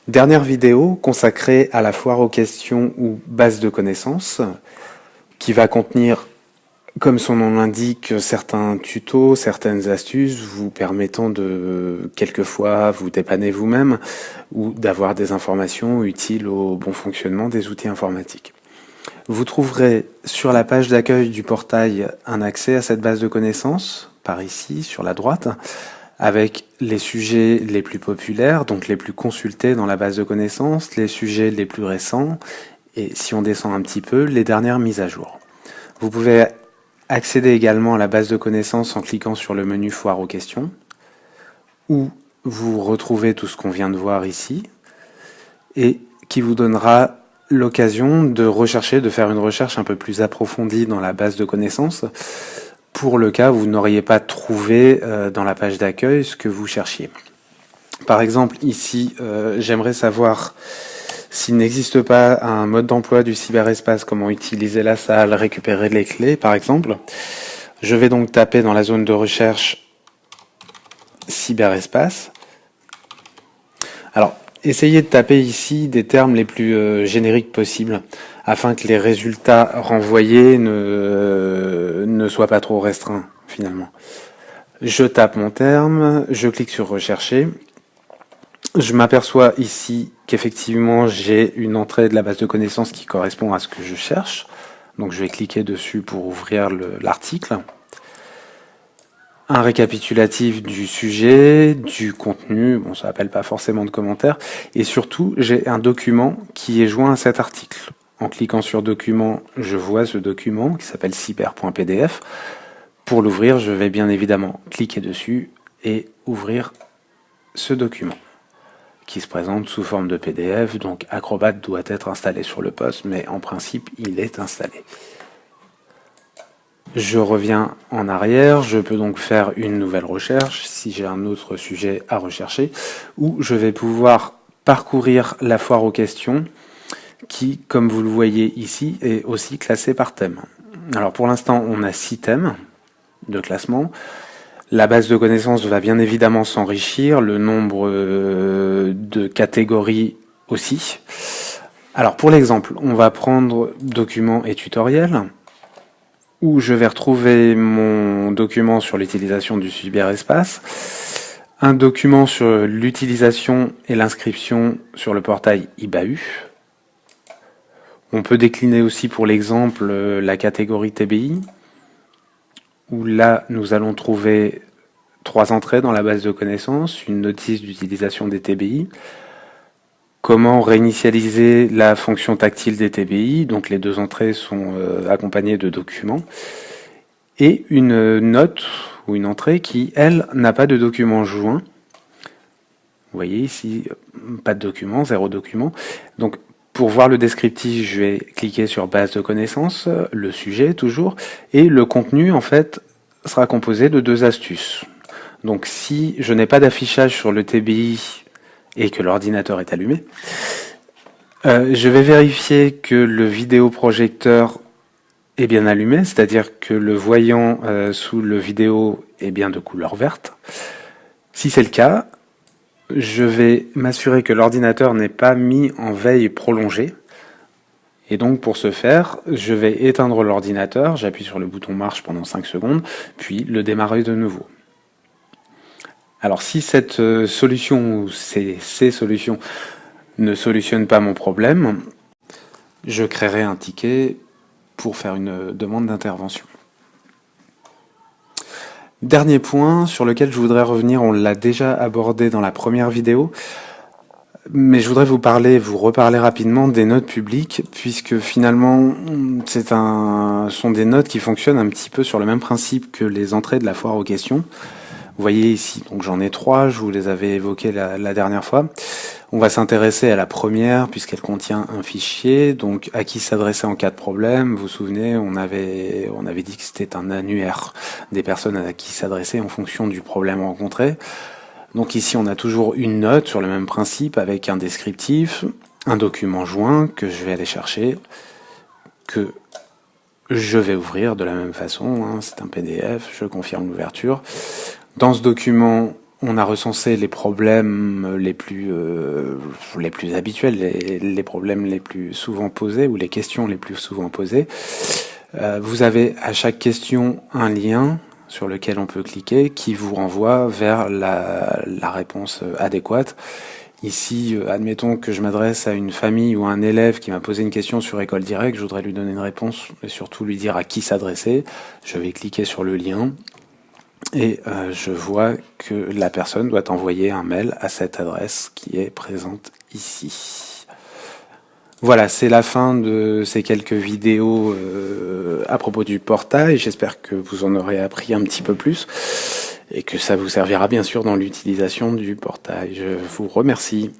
Dernière vidéo consacrée à la foire aux questions ou base de connaissances, qui va contenir, comme son nom l'indique, certains tutos, certaines astuces vous permettant de quelquefois vous dépanner vous-même ou d'avoir des informations utiles au bon fonctionnement des outils informatiques. Vous trouverez sur la page d'accueil du portail un accès à cette base de connaissances, par ici, sur la droite, avec les sujets les plus populaires, donc les plus consultés dans la base de connaissances, les sujets les plus récents, et si on descend un petit peu, les dernières mises à jour. Vous pouvez accéder également à la base de connaissances en cliquant sur le menu Foire aux questions, où vous retrouvez tout ce qu'on vient de voir ici, et qui vous donnera l'occasion de rechercher, de faire une recherche un peu plus approfondie dans la base de connaissances, pour le cas où vous n'auriez pas trouvé dans la page d'accueil ce que vous cherchiez. Par exemple, ici, j'aimerais savoir s'il n'existe pas un mode d'emploi du cyberespace, comment utiliser la salle, récupérer les clés, par exemple. Je vais donc taper dans la zone de recherche cyberespace. Alors, essayez de taper ici des termes les plus génériques possibles, afin que les résultats renvoyés ne soient pas trop restreints, finalement. Je tape mon terme, je clique sur rechercher. Je m'aperçois ici qu'effectivement j'ai une entrée de la base de connaissances qui correspond à ce que je cherche. Donc je vais cliquer dessus pour ouvrir l'article. Un récapitulatif du sujet, du contenu, bon ça n'appelle pas forcément de commentaires, et surtout j'ai un document qui est joint à cet article. En cliquant sur document, je vois ce document qui s'appelle cyber.pdf. Pour l'ouvrir, je vais bien évidemment cliquer dessus et ouvrir ce document, qui se présente sous forme de PDF, donc Acrobat doit être installé sur le poste, mais en principe, il est installé. Je reviens en arrière, je peux donc faire une nouvelle recherche, si j'ai un autre sujet à rechercher, ou je vais pouvoir parcourir la foire aux questions, qui, comme vous le voyez ici, est aussi classée par thème. Alors pour l'instant, on a 6 thèmes de classement. La base de connaissances va bien évidemment s'enrichir, le nombre de catégories aussi. Alors pour l'exemple, on va prendre document et tutoriel, où je vais retrouver mon document sur l'utilisation du cyberespace, un document sur l'utilisation et l'inscription sur le portail IBAU. On peut décliner aussi pour l'exemple la catégorie TBI, où là nous allons trouver 3 entrées dans la base de connaissances, une notice d'utilisation des TBI, comment réinitialiser la fonction tactile des TBI, donc les 2 entrées sont accompagnées de documents, et une note ou une entrée qui, elle, n'a pas de document joint. Vous voyez ici, pas de document, 0 document. Donc pour voir le descriptif, je vais cliquer sur base de connaissances, le sujet toujours, et le contenu en fait sera composé de 2 astuces. Donc si je n'ai pas d'affichage sur le TBI et que l'ordinateur est allumé, je vais vérifier que le vidéoprojecteur est bien allumé, c'est-à-dire que le voyant sous le vidéo est bien de couleur verte. Si c'est le cas, je vais m'assurer que l'ordinateur n'est pas mis en veille prolongée. Et donc pour ce faire, je vais éteindre l'ordinateur, j'appuie sur le bouton marche pendant 5 secondes, puis le démarrer de nouveau. Alors si cette solution ou ces solutions ne solutionnent pas mon problème, je créerai un ticket pour faire une demande d'intervention. Dernier point sur lequel je voudrais revenir, on l'a déjà abordé dans la première vidéo, mais je voudrais vous reparler rapidement des notes publiques, puisque finalement sont des notes qui fonctionnent un petit peu sur le même principe que les entrées de la foire aux questions. Vous voyez ici, donc j'en ai 3, je vous les avais évoquées la dernière fois. On va s'intéresser à la première, puisqu'elle contient un fichier, donc à qui s'adresser en cas de problème. Vous vous souvenez, on avait dit que c'était un annuaire des personnes à qui s'adresser en fonction du problème rencontré. Donc ici, on a toujours une note sur le même principe, avec un descriptif, un document joint que je vais aller chercher, que je vais ouvrir de la même façon, hein, c'est un PDF, je confirme l'ouverture. Dans ce document, on a recensé les problèmes les plus habituels, les problèmes les plus souvent posés ou les questions les plus souvent posées. Vous avez à chaque question un lien sur lequel on peut cliquer qui vous renvoie vers la réponse adéquate. Ici, admettons que je m'adresse à une famille ou à un élève qui m'a posé une question sur École Directe, je voudrais lui donner une réponse et surtout lui dire à qui s'adresser. Je vais cliquer sur le lien et je vois que la personne doit envoyer un mail à cette adresse qui est présente ici. Voilà, c'est la fin de ces quelques vidéos à propos du portail. J'espère que vous en aurez appris un petit peu plus et que ça vous servira bien sûr dans l'utilisation du portail. Je vous remercie.